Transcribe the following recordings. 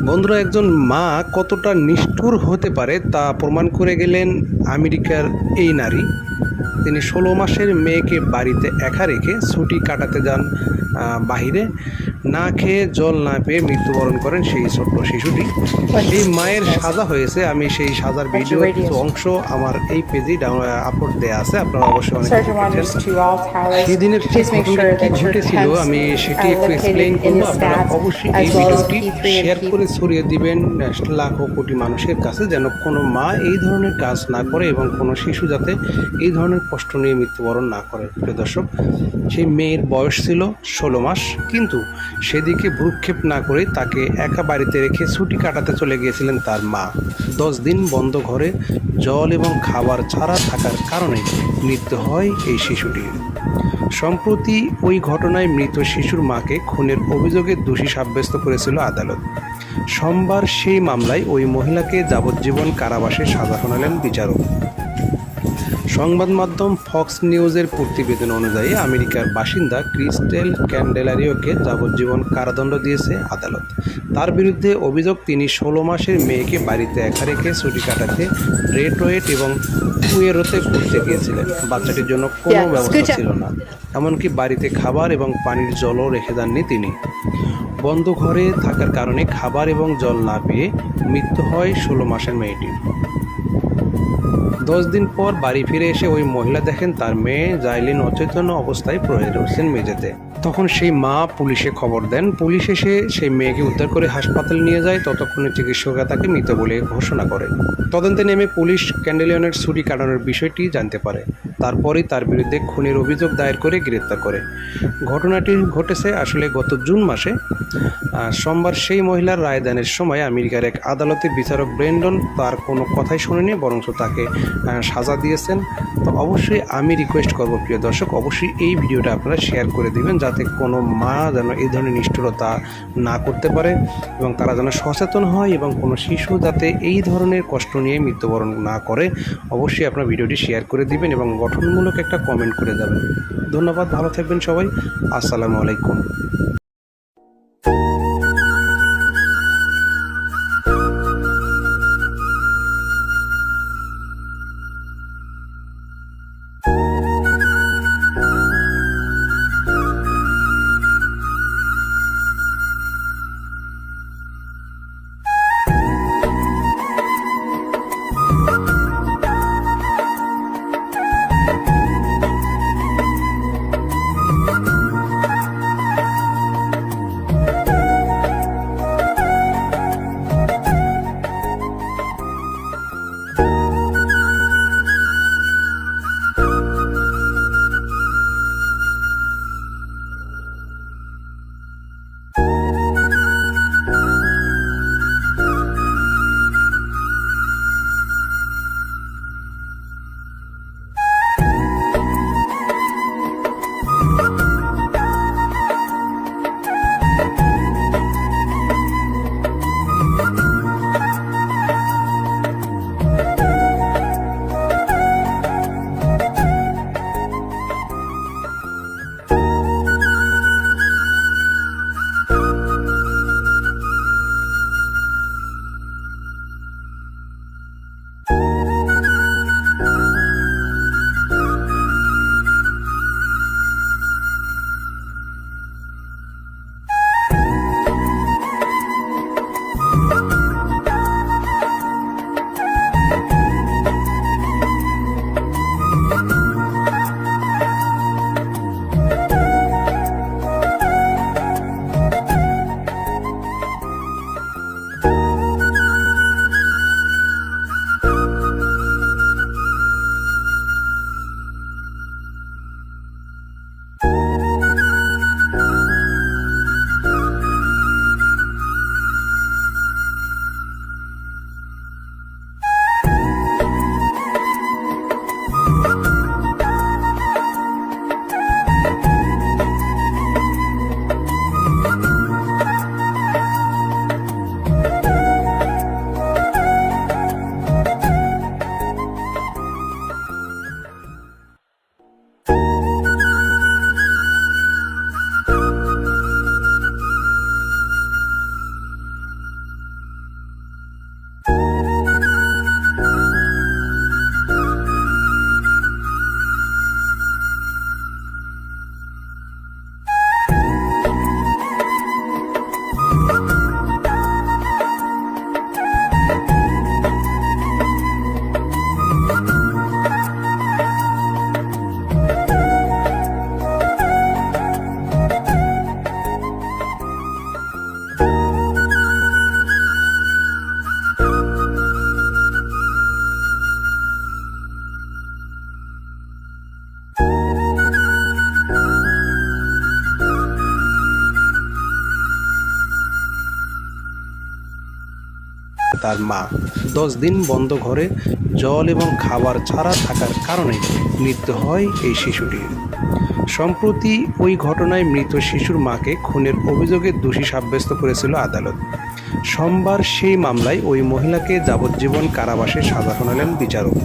বন্ধুরা, একজন মা কতটা নিষ্ঠুর হতে পারে তা প্রমাণ করে গেলেন আমেরিকার এই নারী। তিনি 16 মাসের মেয়েকে বাড়িতে একা রেখে ছুটি কাটাতে যান বাহিরে। না খেয়ে জল না পেয়ে মৃত্যুবরণ করেন সেই ছোট্ট শিশুটি। সেই মায়ের সাজা হয়েছে, আমি সেই সাজার ভিডিও কিছু অংশ আমার এই পেজেই আপলোড দেওয়া আছে, আপনারা অবশ্যই অনেক দেখেছেন। সেই দিনের ঘটনাটা কি ঘটেছিল আমি সেটি একটু এক্সপ্লেইন করবো। আপনারা অবশ্যই এই ভিডিওটি শেয়ার করে ছড়িয়ে দিবেন লাখো কোটি মানুষের কাছে, যেন কোনো মা এই ধরনের কাজ না করে এবং কোনো শিশু যাতে এই ধরনের কষ্ট নিয়ে মৃত্যুবরণ না করে। প্রিয় দর্শক, সেই মেয়ের বয়স ছিল 16 মাস, কিন্তু সেদিকে ভ্রুক্ষেপ না করে তাকে একা বাড়িতে রেখে ছুটি কাটাতে চলে গিয়েছিলেন তার মা। 10 দিন বন্ধ ঘরে জল এবং খাবার ছাড়া থাকার কারণে মৃত্যু হয় এই শিশুটির। সম্প্রতি ওই ঘটনায় মৃত শিশুর মাকে খুনের অভিযোগে দোষী সাব্যস্ত করেছিল আদালত। সোমবার সেই মামলায় ওই মহিলাকে যাবজ্জীবন কারাবাসে সাজা শোনালেন বিচারক। সংবাদ মাধ্যম ফক্স নিউজের প্রতিবেদন অনুযায়ী আমেরিকার বাসিন্দা ক্রিস্টেল ক্যান্ডেলারিওকে যাবজ্জীবন কারাদণ্ড দিয়েছে আদালত। তার বিরুদ্ধে অভিযোগ, তিনি 16 মাসের মেয়েকে বাড়িতে একা রেখে ছুটি কাটাতে রেডওয়েট এবং পুয়েরোতে ঘুরতে গিয়েছিলেন। বাচ্চাটির জন্য কোনো ব্যবস্থা ছিল না, এমনকি বাড়িতে খাবার এবং পানির জলও রেখে দেননি তিনি। বন্ধ ঘরে থাকার কারণে খাবার এবং জল না পেয়ে মৃত্যু হয় 16 মাসের মেয়েটির। 10 দিন পর বাড়ি ফিরে এসে ওই মহিলা দেখেন তার মেয়ে জাইলিন অচেতন অবস্থায় পড়ে রয়েছেন মেঝেতে। তখন সেই মা পুলিশে খবর দেন। পুলিশ এসে সেই মেয়েকে উদ্ধার করে হাসপাতালে নিয়ে যায়। ততক্ষণে চিকিৎসকরা তাকে মৃত বলে ঘোষণা করে। তদন্তে নেমে পুলিশ ক্যান্ডেলিয়নের ছুটি কাটানোর বিষয়টি জানতে পারে। তারপরেই তার বিরুদ্ধে খুনের অভিযোগ দায়ের করে গ্রেপ্তার করে। ঘটনাটি ঘটেছে আসলে গত জুন মাসে। সোমবার সেই মহিলার রায়দানের সময় আমেরিকার এক আদালতে বিচারক ব্রেন্ডন তার কোনো কথাই শোনেনি, বরঞ্চ তাকে সাজা দিয়েছেন। তো অবশ্যই আমি রিকোয়েস্ট করব প্রিয় দর্শক, অবশ্যই এই ভিডিওটা আপনারা শেয়ার করে দিবেন, যাতে কোনো মা যেন এই ধরনের নিষ্ঠুরতা না করতে পারে এবং তারা যেন সচেতন হয় এবং কোনো শিশু যাতে এই ধরনের কষ্ট নিয়ে মৃত্যুবরণ না করে। অবশ্যই আপনারা ভিডিওটি শেয়ার করে দিবেন এবং গঠনমূলক একটা কমেন্ট করে যাবেন। ধন্যবাদ, ভালো থাকবেন সবাই। আসসালামু আলাইকুম। তার মা। 10 দিন বন্ধ ঘরে জল এবং খাবার ছাড়া থাকার কারণে মৃত্যু হয় এই শিশুটির। সম্প্রতি ওই ঘটনায় মৃত শিশুর মাকে খুনের অভিযোগে দোষী সাব্যস্ত করেছিল আদালত। সোমবার সেই মামলায় ওই মহিলাকে যাবজ্জীবন কারাবাসে সাজা শোনালেন বিচারক।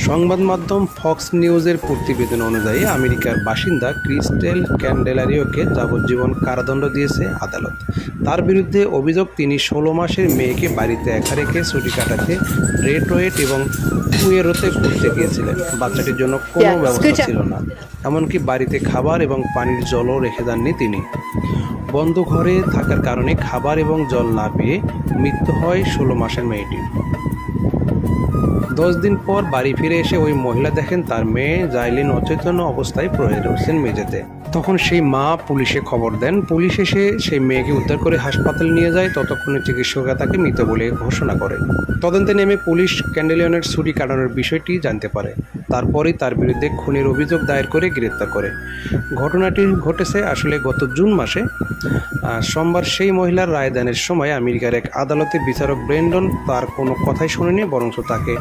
সংবাদ মাধ্যম ফক্স নিউজের প্রতিবেদন অনুযায়ী আমেরিকার বাসিন্দা ক্রিস্টেল ক্যান্ডেলারিওকে যাবজ্জীবন কারাদণ্ড দিয়েছে আদালত। তার বিরুদ্ধে অভিযোগ, তিনি 16 মাসের মেয়েকে বাড়িতে একা রেখে ছুটি কাটাতে ডেট্রয়েট এবং পুয়েরোতে ঘুরতে গিয়েছিলেন। বাচ্চাটির জন্য কোনো ব্যবস্থা ছিল না, এমনকি বাড়িতে খাবার এবং পানির জলও রেখে যাননি তিনি। বন্ধ ঘরে থাকার কারণে খাবার এবং জল না পেয়ে মৃত্যু হয় 16 মাসের মেয়েটির। 10 দিন পর বাড়ি ফিরে এসে ওই মহিলা দেখেন তার মেয়ে জাইলিন অচেতন অবস্থায় পড়ে রয়েছেন মেঝেতে। তখন সেই মা পুলিশে খবর দেন। পুলিশ এসে সেই মেয়েকে উদ্ধার করে হাসপাতালে নিয়ে যায়। ততক্ষণে চিকিৎসকরা তাকে মৃত বলে ঘোষণা করে। তদন্তে নেমে পুলিশ ক্যান্ডেলিয়নের ছুটি কাটানোর বিষয়টি জানতে পারে। তারপরেই তার বিরুদ্ধে খুনের অভিযোগ দায়ের করে গ্রেপ্তার করে। ঘটনাটি ঘটেছে আসলে গত জুন মাসে। সোমবার সেই মহিলার রায়দানের সময় আমেরিকার এক আদালতে বিচারক ব্রেন্ডন তার কোনো কথাই শোনেনি, বরঞ্চ তাকে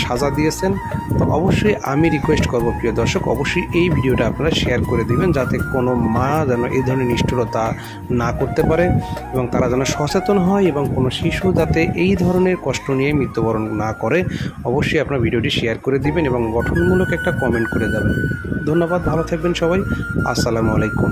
সাজা দিয়েছেন। তো অবশ্যই আমি রিকোয়েস্ট করব প্রিয় দর্শক, অবশ্যই এই ভিডিওটা আপনারা শেয়ার করে দিবেন, যাতে কোনো মা যেন এই ধরনের নিষ্ঠুরতা না করতে পারে এবং তারা যেন সচেতন হয় এবং কোনো শিশু যাতে এই ধরনের কষ্ট নিয়ে মৃত্যুবরণ না করে। অবশ্যই আপনারা ভিডিওটি শেয়ার করে দিবেন এবং গঠনমূলক একটা কমেন্ট করে যাবেন। ধন্যবাদ, ভালো থাকবেন সবাই। আসসালামু আলাইকুম।